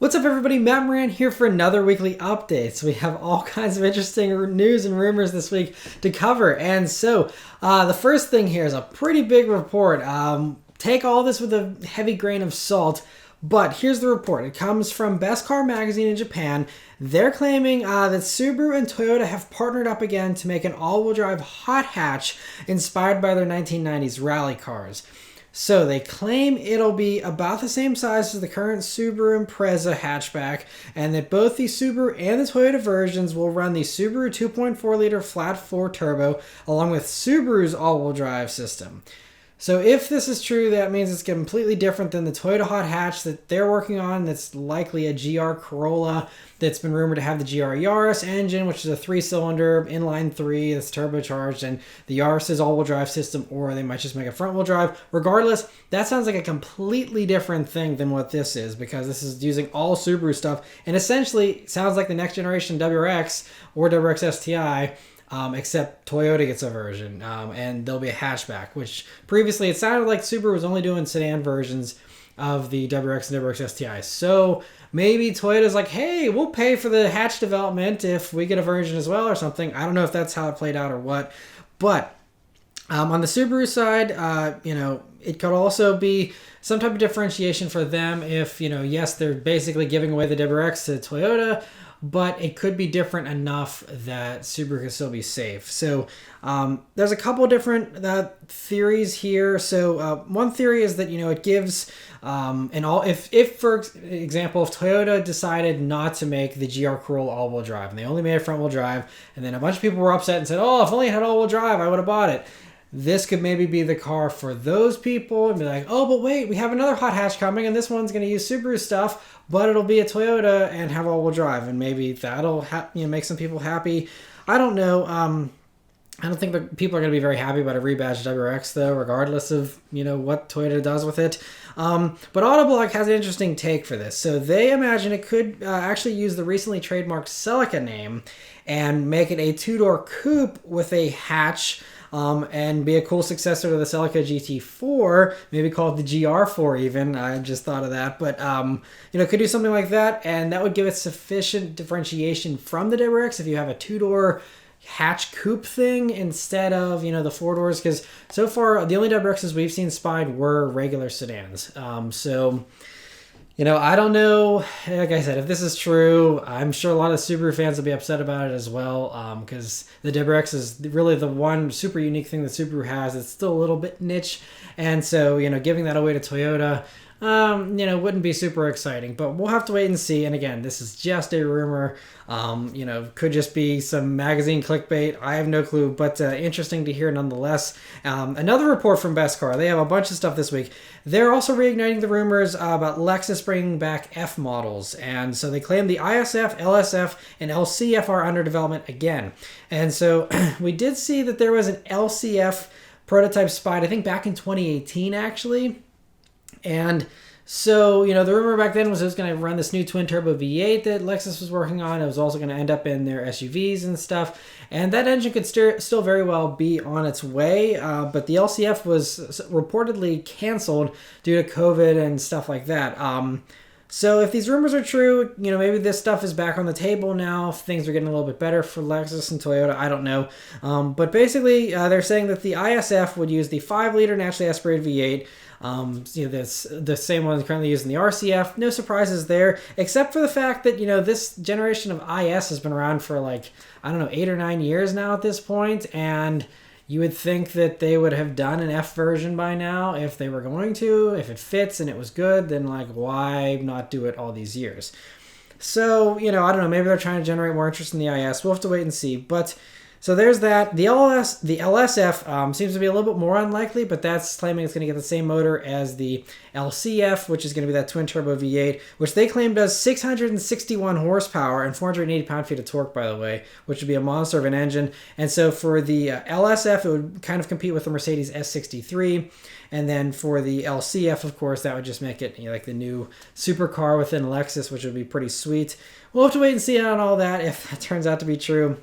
What's up everybody, Matt Maran here for another weekly update. So we have all kinds of interesting news and rumors this week to cover. And so the first thing here is a pretty big report. Take all this with a heavy grain of salt, but here's the report. It comes from Best Car Magazine in Japan. They're claiming that Subaru and Toyota have partnered up again to make an all-wheel drive hot hatch inspired by their 1990s rally cars. So they claim it'll be about the same size as the current Subaru Impreza hatchback, and that both the Subaru and the Toyota versions will run the Subaru 2.4 liter flat 4 turbo along with Subaru's all-wheel drive system. So if this is true, that means it's completely different than the Toyota hot hatch that they're working on. That's likely a GR Corolla that's been rumored to have the GR Yaris engine, which is a 3-cylinder inline 3 that's turbocharged, and the Yaris's all-wheel drive system, or they might just make a front-wheel drive. Regardless, that sounds like a completely different thing than what this is, because this is using all Subaru stuff and essentially sounds like the next generation WRX or WRX STI. Except Toyota gets a version, and there'll be a hatchback, which previously it sounded like Subaru was only doing sedan versions of the WRX and WRX STI. So maybe Toyota's like, hey, we'll pay for the hatch development if we get a version as well or something. I don't know if that's how it played out or what. But on the Subaru side, it could also be some type of differentiation for them if, yes, they're basically giving away the WRX to Toyota, but it could be different enough that Subaru can still be safe. So there's a couple different theories here. So one theory is that, it gives if for example, if Toyota decided not to make the GR Corolla all-wheel drive and they only made a front-wheel drive, and then a bunch of people were upset and said, oh, if only it had all-wheel drive, I would have bought it. This could maybe be the car for those people and be like, oh, but wait, we have another hot hatch coming and this one's going to use Subaru stuff, but it'll be a Toyota and have all-wheel drive, and maybe that'll make some people happy. I don't know. I don't think that people are going to be very happy about a rebadged WRX though, regardless of what Toyota does with it. But Autoblog has an interesting take for this. So they imagine it could actually use the recently trademarked Celica name and make it a two-door coupe with a hatch. And be a cool successor to the Celica GT4, maybe called the GR4 even. I just thought of that. But, could do something like that, and that would give it sufficient differentiation from the WRX if you have a two-door hatch coupe thing instead of, the four doors. Because so far, the only WRXs we've seen spied were regular sedans. I don't know, like I said, if this is true, I'm sure a lot of Subaru fans will be upset about it as well, because the WRX is really the one super unique thing that Subaru has. It's still a little bit niche, and so, giving that away to Toyota, wouldn't be super exciting, but we'll have to wait and see. And again, this is just a rumor, could just be some magazine clickbait. I have no clue, but interesting to hear nonetheless. Another report from Best Car. They have a bunch of stuff this week. They're also reigniting the rumors about Lexus bringing back F models. And so they claim the ISF, LSF, and LCF are under development again. And so we did see that there was an LCF prototype spied, I think back in 2018 actually. And so, the rumor back then was it was going to run this new twin-turbo V8 that Lexus was working on. It was also going to end up in their SUVs and stuff. And that engine could still very well be on its way. But the LCF was reportedly canceled due to COVID and stuff like that. So if these rumors are true, maybe this stuff is back on the table now. Things are getting a little bit better for Lexus and Toyota. I don't know. But basically, they're saying that the ISF would use the 5-liter naturally aspirated V8. That's the same one currently used in the RCF. No surprises there, except for the fact that, this generation of IS has been around for 8 or 9 years now at this point, and you would think that they would have done an F version by now if they were going to. If it fits and it was good, then why not do it all these years? So, I don't know, maybe they're trying to generate more interest in the IS. We'll have to wait and see, but so there's that. The LSF seems to be a little bit more unlikely, but that's claiming it's going to get the same motor as the LCF, which is going to be that twin-turbo V8, which they claim does 661 horsepower and 480 pound-feet of torque, by the way, which would be a monster of an engine. And so for the LSF, it would kind of compete with the Mercedes S63. And then for the LCF, of course, that would just make it like the new supercar within Lexus, which would be pretty sweet. We'll have to wait and see on all that if that turns out to be true.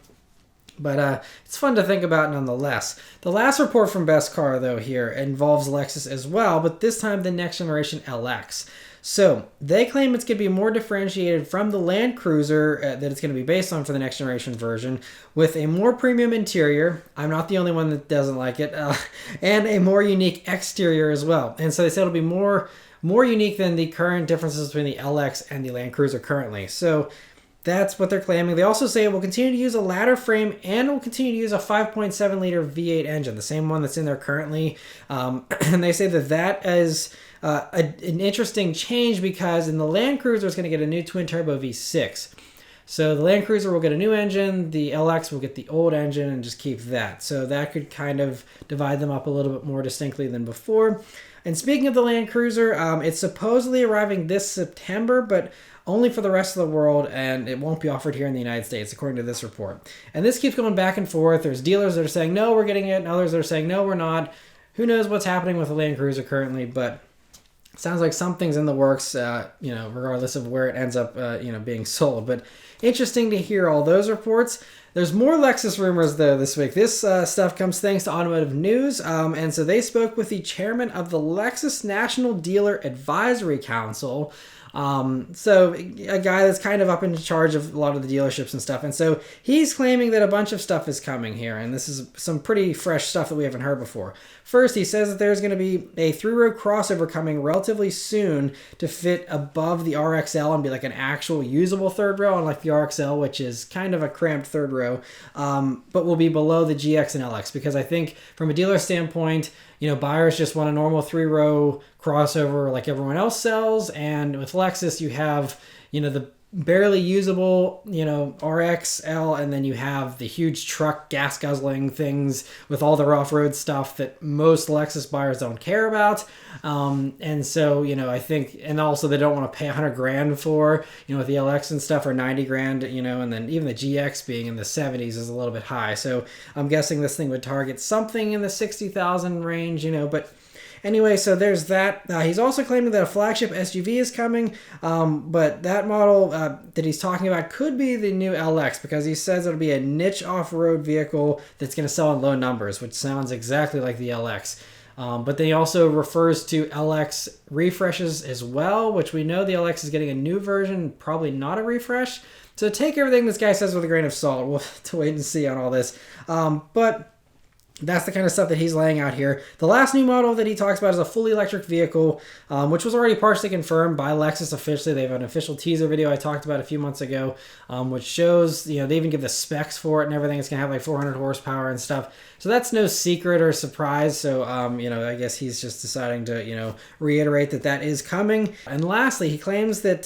But it's fun to think about nonetheless. The last report from Best Car, though, here involves Lexus as well, but this time the next generation LX. So they claim it's going to be more differentiated from the Land Cruiser that it's going to be based on for the next generation version, with a more premium interior. I'm not the only one that doesn't like it, and a more unique exterior as well. And so they said it'll be more unique than the current differences between the LX and the Land Cruiser currently. So that's what they're claiming. They also say it will continue to use a ladder frame and will continue to use a 5.7 liter V8 engine, the same one that's in there currently. And they say that is an interesting change, because in the Land Cruiser it's going to get a new twin turbo V6. So the Land Cruiser will get a new engine, the LX will get the old engine and just keep that. So that could kind of divide them up a little bit more distinctly than before. And speaking of the Land Cruiser, it's supposedly arriving this September, but only for the rest of the world, and it won't be offered here in the United States, according to this report. And this keeps going back and forth. There's dealers that are saying, no, we're getting it, and others that are saying, no, we're not. Who knows what's happening with the Land Cruiser currently, but sounds like something's in the works, regardless of where it ends up, being sold. But interesting to hear all those reports. There's more Lexus rumors, though, this week. This stuff comes thanks to Automotive News, and so they spoke with the chairman of the Lexus National Dealer Advisory Council. So a guy that's kind of up in charge of a lot of the dealerships and stuff. And so he's claiming that a bunch of stuff is coming here. And this is some pretty fresh stuff that we haven't heard before. First, he says that there's going to be a 3-row crossover coming relatively soon to fit above the RXL and be like an actual usable third row, unlike the RXL, which is kind of a cramped third row, but will be below the GX and LX. Because I think from a dealer standpoint, buyers just want a normal 3-row crossover like everyone else sells. And with Lexus, you have, the barely usable, RXL, and then you have the huge truck gas guzzling things with all their off-road stuff that most Lexus buyers don't care about. And so, I think, and also they don't want to pay $100,000 for, with the LX and stuff, or $90,000, and then even the GX being in the 70s is a little bit high. So I'm guessing this thing would target something in the 60,000 range, but anyway, so there's that. He's also claiming that a flagship SUV is coming, but that model that he's talking about could be the new LX, because he says it'll be a niche off-road vehicle that's going to sell in low numbers, which sounds exactly like the LX. But then he also refers to LX refreshes as well, which we know the LX is getting a new version, probably not a refresh. So take everything this guy says with a grain of salt. We'll have to wait and see on all this. But that's the kind of stuff that he's laying out here. The last new model that he talks about is a fully electric vehicle, which was already partially confirmed by Lexus officially. They have an official teaser video I talked about a few months ago, which shows, they even give the specs for it and everything. It's going to have like 400 horsepower and stuff. So that's no secret or surprise. So, I guess he's just deciding to, reiterate that is coming. And lastly, he claims that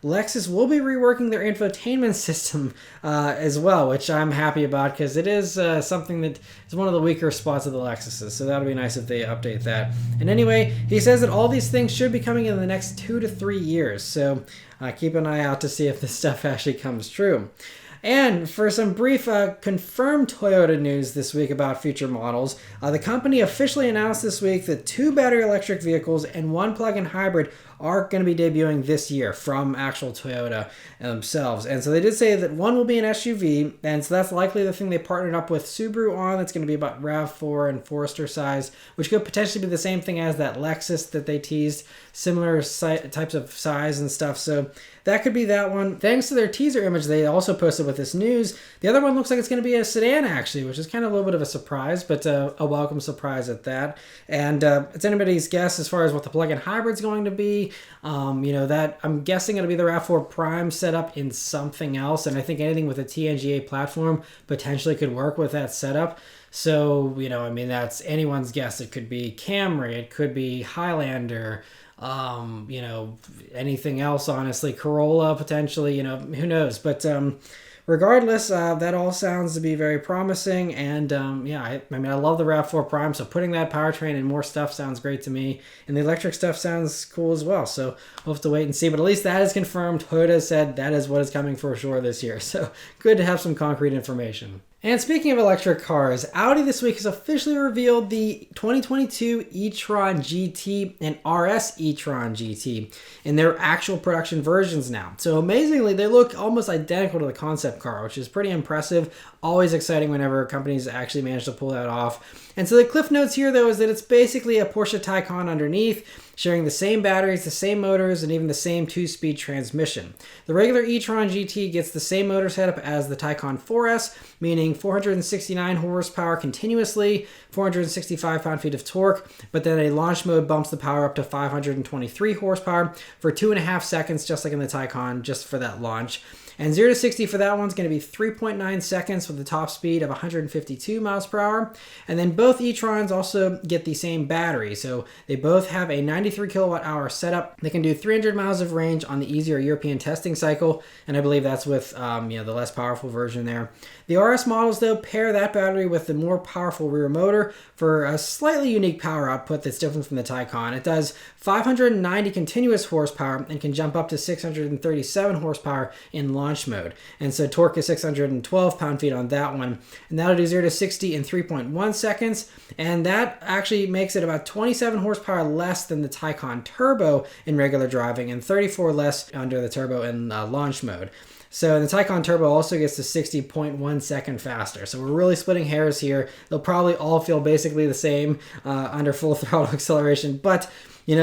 Lexus will be reworking their infotainment system as well, which I'm happy about, because it is something that is one of the weaker spots of the Lexuses. So that'll be nice if they update that. And anyway, he says that all these things should be coming in the next 2 to 3 years. So keep an eye out to see if this stuff actually comes true. And for some brief confirmed Toyota news this week about future models, the company officially announced this week that 2 battery electric vehicles and 1 plug-in hybrid are going to be debuting this year from actual Toyota themselves. And so they did say that one will be an SUV, and so that's likely the thing they partnered up with Subaru on. That's going to be about RAV4 and Forester size, which could potentially be the same thing as that Lexus that they teased, similar types of size and stuff. So that could be that one. Thanks to their teaser image they also posted with this news, the other one looks like it's going to be a sedan actually, which is kind of a little bit of a surprise, but a welcome surprise at that. And it's anybody's guess as far as what the plug-in hybrid's going to be. That I'm guessing it'll be the RAV4 Prime setup in something else, and I think anything with a TNGA platform potentially could work with that setup. So, that's anyone's guess. It could be Camry, it could be Highlander, anything else, honestly, Corolla potentially, who knows. But regardless, that all sounds to be very promising. And I love the RAV4 Prime, so putting that powertrain and more stuff sounds great to me. And the electric stuff sounds cool as well. So we'll have to wait and see. But at least that is confirmed. Toyota said that is what is coming for sure this year. So good to have some concrete information. And speaking of electric cars, Audi this week has officially revealed the 2022 E-Tron GT and RS E-Tron GT in their actual production versions now. So amazingly, they look almost identical to the concept car, which is pretty impressive. Always exciting whenever companies actually manage to pull that off. And so the cliff notes here, though, is that it's basically a Porsche Taycan underneath. sharing the same batteries, the same motors, and even the same 2-speed transmission. The regular E-Tron GT gets the same motor setup as the Taycan 4S, meaning 469 horsepower continuously, 465 pound-feet of torque, but then a launch mode bumps the power up to 523 horsepower for 2.5 seconds, just like in the Taycan, just for that launch. And 0 to 60 for that one's going to be 3.9 seconds with the top speed of 152 miles per hour. And then both E-Trons also get the same battery. So they both have a 93 kilowatt hour setup. They can do 300 miles of range on the easier European testing cycle. And I believe that's with the less powerful version there. The RS models, though, pair that battery with the more powerful rear motor for a slightly unique power output that's different from the Taycan. It does 590 continuous horsepower and can jump up to 637 horsepower in launch mode. And so torque is 612 pound-feet on that one. And that'll do 0 to 60 in 3.1 seconds. And that actually makes it about 27 horsepower less than the Taycan Turbo in regular driving and 34 less under the Turbo in launch mode. So the Taycan Turbo also gets to 60.1 seconds faster. So we're really splitting hairs here. They'll probably all feel basically the same under full throttle acceleration, but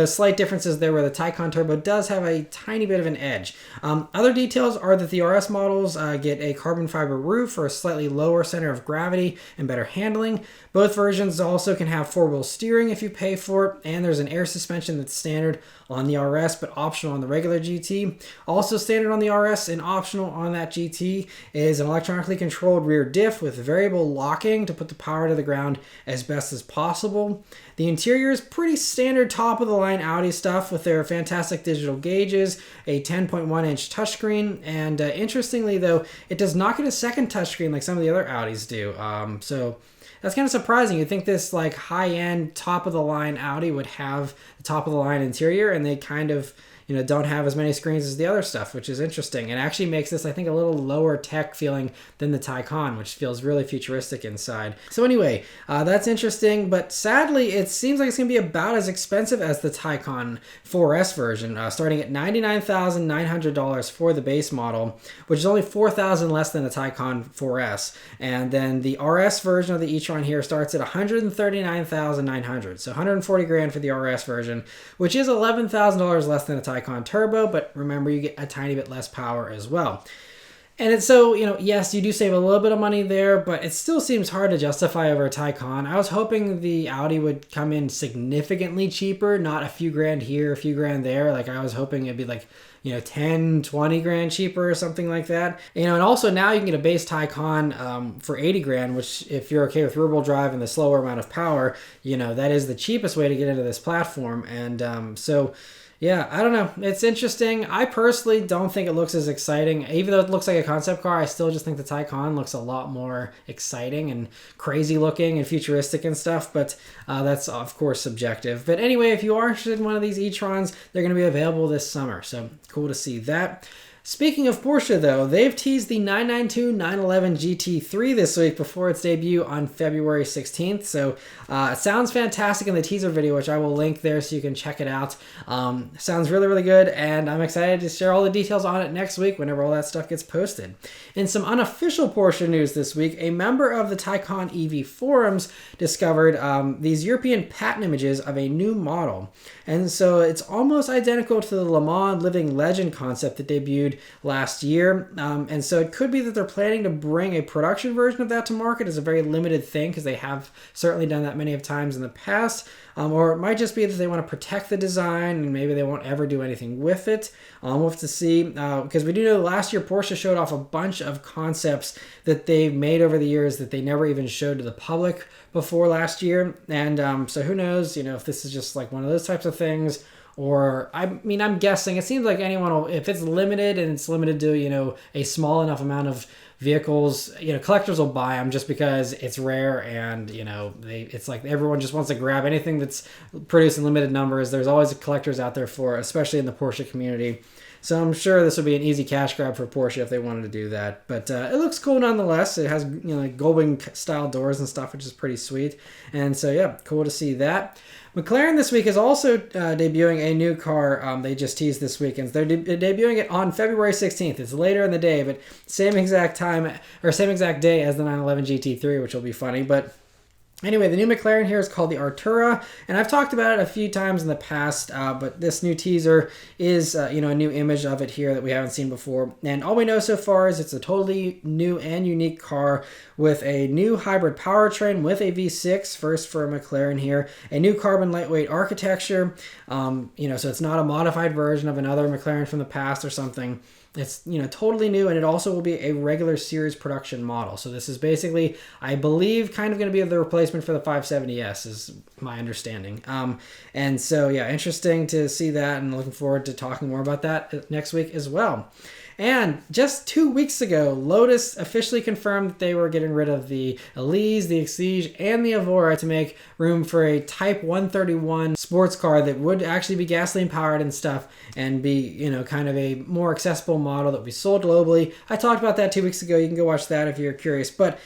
slight differences there where the Taycan Turbo does have a tiny bit of an edge. Other details are that the RS models get a carbon fiber roof for a slightly lower center of gravity and better handling. Both versions also can have 4-wheel steering if you pay for it, and there's an air suspension that's standard on the RS but optional on the regular GT. Also standard on the RS and optional on that GT is an electronically controlled rear diff with variable locking to put the power to the ground as best as possible. The interior is pretty standard top of the line Audi stuff with their fantastic digital gauges, a 10.1-inch touchscreen, and interestingly though, it does not get a second touchscreen like some of the other Audis do. So that's kind of surprising. You'd think this like high-end, top-of-the-line Audi would have the top-of-the-line interior, and they kind of don't have as many screens as the other stuff, which is interesting. It actually makes this, I think, a little lower tech feeling than the Taycan, which feels really futuristic inside. So anyway, that's interesting, but sadly, it seems like it's going to be about as expensive as the Taycan 4S version, starting at $99,900 for the base model, which is only $4,000 less than the Taycan 4S. And then the RS version of the e-tron here starts at $139,900, so $140,000 for the RS version, which is $11,000 less than a Taycan Turbo, but remember you get a tiny bit less power as well. And it's so, yes, you do save a little bit of money there, but it still seems hard to justify over a Taycan. I was hoping the Audi would come in significantly cheaper, not a few grand here, a few grand there. Like I was hoping it'd be like, 10, 20 grand cheaper or something like that. And also now you can get a base Taycan for 80 grand, which if you're okay with rear-wheel drive and the slower amount of power, that is the cheapest way to get into this platform. And yeah, I don't know. It's interesting. I personally don't think it looks as exciting. Even though it looks like a concept car, I still just think the Taycan looks a lot more exciting and crazy looking and futuristic and stuff. But that's, of course, subjective. But anyway, if you are interested in one of these e-trons, they're going to be available this summer. So cool to see that. Speaking of Porsche, though, they've teased the 992 911 GT3 this week before its debut on February 16th. So it sounds fantastic in the teaser video, which I will link there so you can check it out. Sounds really, really good, and I'm excited to share all the details on it next week whenever all that stuff gets posted. In some unofficial Porsche news this week, a member of the Taycan EV forums discovered these European patent images of a new model. And so it's almost identical to the Le Mans Living Legend concept that debuted last year. And so it could be that they're planning to bring a production version of that to market as a very limited thing, because they have certainly done that many of times in the past. Or it might just be that they want to protect the design and maybe they won't ever do anything with it. We'll have to see, because we do know last year Porsche showed off a bunch of concepts that they've made over the years that they never even showed to the public before last year. And so who knows, if this is just like one of those types of things. Or, I'm guessing, it seems like anyone will, if it's limited and it's limited to, a small enough amount of vehicles, collectors will buy them just because it's rare and, it's like everyone just wants to grab anything that's produced in limited numbers. There's always collectors out there for it, especially in the Porsche community. So I'm sure this would be an easy cash grab for Porsche if they wanted to do that. But it looks cool nonetheless. It has, like Goldwing style doors and stuff, which is pretty sweet. And so, yeah, cool to see that. McLaren this week is also debuting a new car. They just teased this weekend. They're debuting it on February 16th. It's later in the day, but same exact time or same exact day as the 911 GT3, which will be funny. But Anyway, the new McLaren here is called the Artura, and I've talked about it a few times in the past, but this new teaser is, a new image of it here that we haven't seen before. And all we know so far is it's a totally new and unique car with a new hybrid powertrain with a V6, first for a McLaren here, a new carbon lightweight architecture, so it's not a modified version of another McLaren from the past or something. It's totally new, and it also will be a regular series production model. So this is basically, I believe, kind of going to be the replacement for the 570S, is my understanding. And so yeah, interesting to see that, and looking forward to talking more about that next week as well. And just 2 weeks ago, Lotus officially confirmed that they were getting rid of the Elise, the Exige, and the Artura to make room for a Type 131 sports car that would actually be gasoline powered and stuff, and be, kind of a more accessible model that would be sold globally. I talked about that 2 weeks ago. You can go watch that if you're curious. But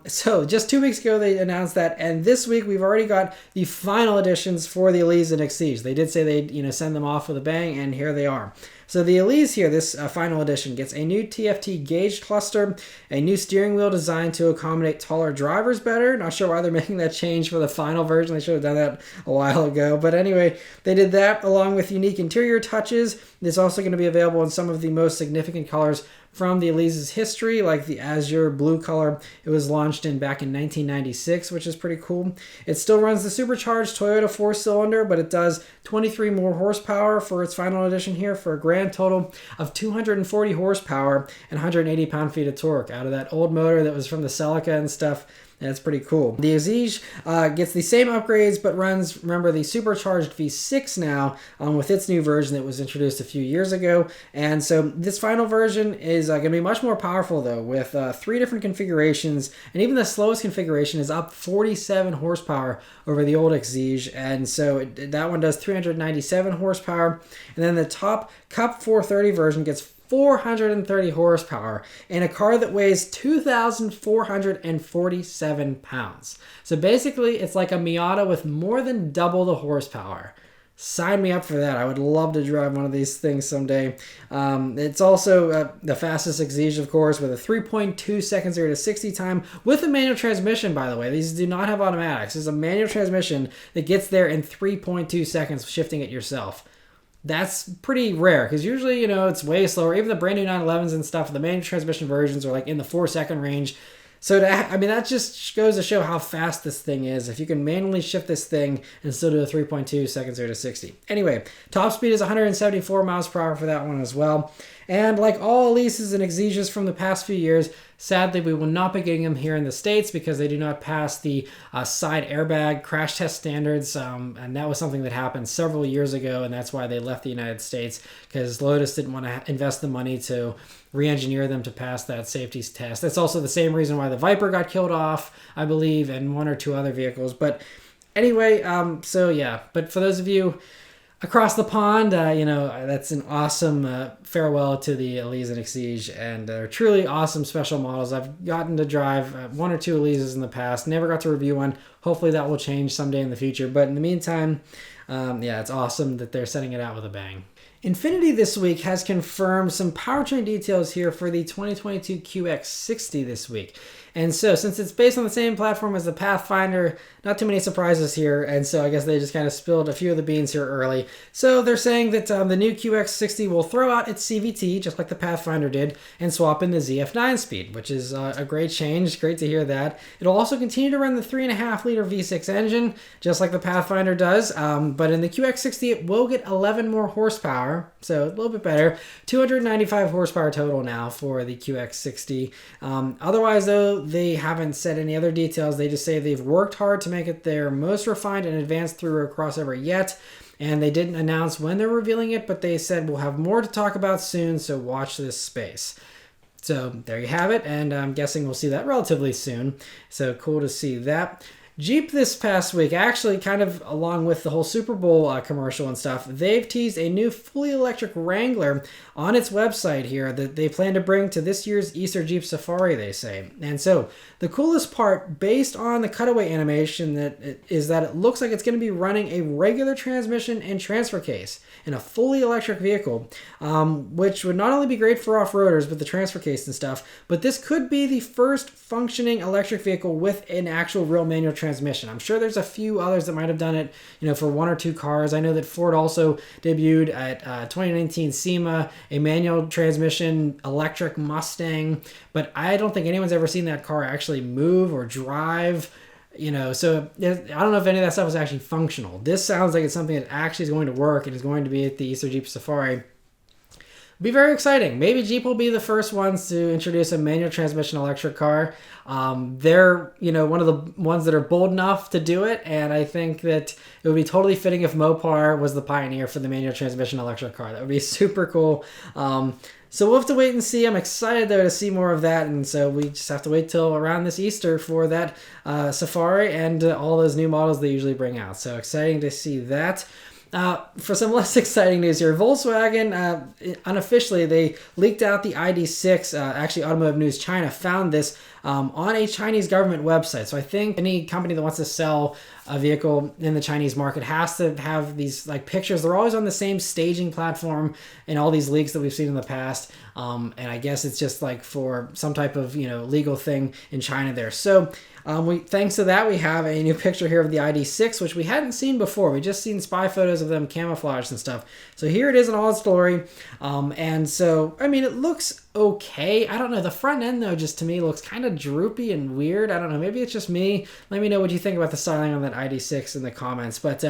so just 2 weeks ago, they announced that, and this week we've already got the final editions for the Elise and Exige. They did say they'd, send them off with a bang, and here they are. So the Elise here, this final edition, gets a new TFT gauge cluster, a new steering wheel designed to accommodate taller drivers better. Not sure why they're making that change for the final version. They should have done that a while ago. But anyway, they did that along with unique interior touches. It's also going to be available in some of the most significant colors from the Elise's history, like the azure blue color. It was launched back in 1996, which is pretty cool. It still runs the supercharged Toyota 4-cylinder, but it does 23 more horsepower for its final edition here, for a grand total of 240 horsepower and 180 pound-feet of torque out of that old motor that was from the Celica and stuff. That's pretty cool. The Exige gets the same upgrades, but runs, remember, the supercharged V6 now with its new version that was introduced a few years ago. And so this final version is going to be much more powerful, though, with 3 different configurations. And even the slowest configuration is up 47 horsepower over the old Exige. And so that one does 397 horsepower. And then the top Cup 430 version gets 430 horsepower in a car that weighs 2,447 pounds. So basically, it's like a Miata with more than double the horsepower. Sign me up for that. I would love to drive one of these things someday. It's also the fastest Exige, of course, with a 3.2 second 0 to 60 time with a manual transmission, by the way. These do not have automatics. This is a manual transmission that gets there in 3.2 seconds, shifting it yourself. That's pretty rare, because usually, it's way slower. Even the brand new 911s and stuff, the manual transmission versions are like in the 4-second range. So that just goes to show how fast this thing is. If you can manually shift this thing and still do a 3.2 seconds 0 to 60. Anyway, top speed is 174 miles per hour for that one as well. And like all Elises and Exiges from the past few years, sadly, we will not be getting them here in the States because they do not pass the side airbag crash test standards. And that was something that happened several years ago, and that's why they left the United States, because Lotus didn't want to invest the money to re-engineer them to pass that safety test. That's also the same reason why the Viper got killed off, I believe, and 1 or 2 other vehicles. But anyway, so yeah. But for those of you across the pond, that's an awesome farewell to the Elise and Exige, and they're truly awesome special models. I've gotten to drive 1 or 2 Elises in the past, never got to review one. Hopefully that will change someday in the future, but in the meantime, it's awesome that they're setting it out with a bang. Infiniti this week has confirmed some powertrain details here for the 2022 QX60 this week. And so, since it's based on the same platform as the Pathfinder, not too many surprises here, and so I guess they just kind of spilled a few of the beans here early. So they're saying that the new QX60 will throw out its CVT, just like the Pathfinder did, and swap in the ZF9 speed, which is a great change. Great to hear that. It'll also continue to run the 3.5-liter V6 engine, just like the Pathfinder does, but in the QX60 it will get 11 more horsepower, so a little bit better. 295 horsepower total now for the QX60. Otherwise, though, they haven't said any other details. They just say they've worked hard to make it their most refined and advanced through-road crossover yet, and they didn't announce when they're revealing it, but they said we'll have more to talk about soon, so watch this space. So there you have it, and I'm guessing we'll see that relatively soon. So cool to see that. Jeep this past week, actually kind of along with the whole Super Bowl commercial and stuff, they've teased a new fully electric Wrangler on its website here that they plan to bring to this year's Easter Jeep Safari, they say. And so the coolest part, based on the cutaway animation, is that it looks like it's going to be running a regular transmission and transfer case in a fully electric vehicle, which would not only be great for off-roaders with the transfer case and stuff, but this could be the first functioning electric vehicle with an actual real manual transmission transmission. I'm sure there's a few others that might have done it, for 1 or 2 cars. I know that Ford also debuted at 2019 SEMA a manual transmission electric Mustang, but I don't think anyone's ever seen that car actually move or drive. So I don't know if any of that stuff is actually functional. This sounds like it's something that actually is going to work and is going to be at the Easter Jeep Safari. Be very exciting. Maybe Jeep will be the first ones to introduce a manual transmission electric car. They're, one of the ones that are bold enough to do it, and I think that it would be totally fitting if Mopar was the pioneer for the manual transmission electric car. That would be super cool. So we'll have to wait and see. I'm excited, though, to see more of that, and so we just have to wait till around this Easter for that Safari and all those new models they usually bring out. So exciting to see that. For some less exciting news here, Volkswagen, unofficially, they leaked out the ID.6. Actually, Automotive News China found this on a Chinese government website. So I think any company that wants to sell a vehicle in the Chinese market has to have these pictures. They're always on the same staging platform in all these leaks that we've seen in the past. And I guess it's just for some type of legal thing in China there. So thanks to that, we have a new picture here of the ID.6, which we hadn't seen before. We just seen spy photos of them camouflaged and stuff. So here it is in all its glory. And so, it looks okay. I don't know. The front end, though, just to me looks kind of droopy and weird. I don't know. Maybe it's just me. Let me know what you think about the styling on that ID.6 in the comments. But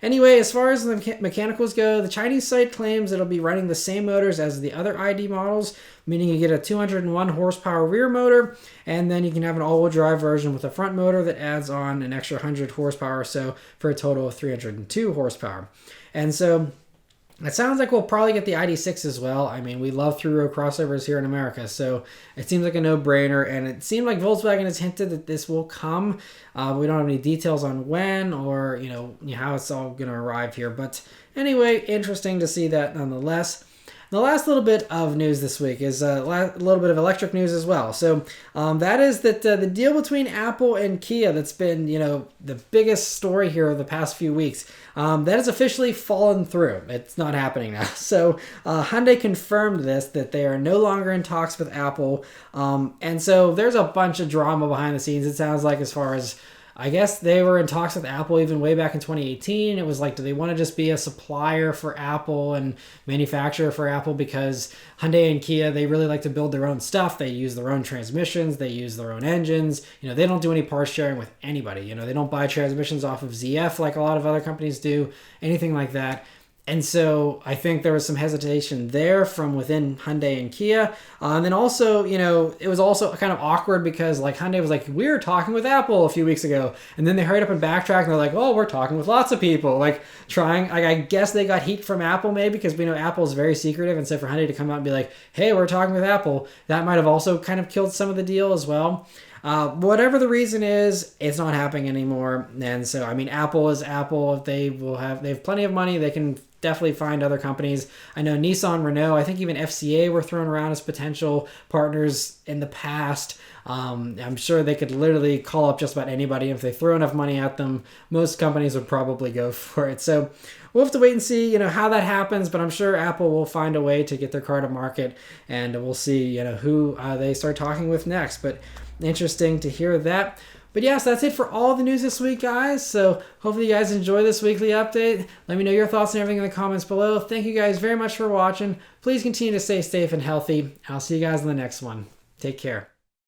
anyway, as far as the mechanicals go, the Chinese site claims it'll be running the same motors as the other ID models, meaning you get a 201 horsepower rear motor, and then you can have an all-wheel drive version with a front motor that adds on an extra 100 horsepower or so for a total of 302 horsepower. And so it sounds like we'll probably get the ID.6 as well. We love three-row crossovers here in America, so it seems like a no-brainer, and it seemed like Volkswagen has hinted that this will come. We don't have any details on when or, how it's all going to arrive here, but anyway, interesting to see that nonetheless. The last little bit of news this week is a little bit of electric news as well. So that is that the deal between Apple and Kia that's been, the biggest story here of the past few weeks, that has officially fallen through. It's not happening now. So Hyundai confirmed this, that they are no longer in talks with Apple. And so there's a bunch of drama behind the scenes, it sounds like, as far as I guess they were in talks with Apple even way back in 2018. It was like, do they want to just be a supplier for Apple and manufacturer for Apple? Because Hyundai and Kia, they really like to build their own stuff. They use their own transmissions. They use their own engines. They don't do any parts sharing with anybody. They don't buy transmissions off of ZF like a lot of other companies do, anything like that. And so I think there was some hesitation there from within Hyundai and Kia. And then also, it was also kind of awkward because Hyundai was like, we were talking with Apple a few weeks ago. And then they hurried up and backtracked and they're like, oh, we're talking with lots of people. I guess they got heat from Apple maybe because we know Apple is very secretive. And so for Hyundai to come out and be like, hey, we're talking with Apple, that might have also kind of killed some of the deal as well. Whatever the reason is, it's not happening anymore. And so, Apple is Apple. They have plenty of money. They can definitely find other companies. I know Nissan, Renault, I think even FCA were thrown around as potential partners in the past. I'm sure they could literally call up just about anybody. If they throw enough money at them, most companies would probably go for it. So we'll have to wait and see, how that happens, but I'm sure Apple will find a way to get their car to market, and we'll see, who they start talking with next. But interesting to hear that. But yes, that's it for all the news this week, guys. So hopefully you guys enjoy this weekly update. Let me know your thoughts and everything in the comments below. Thank you guys very much for watching. Please continue to stay safe and healthy. I'll see you guys in the next one. Take care.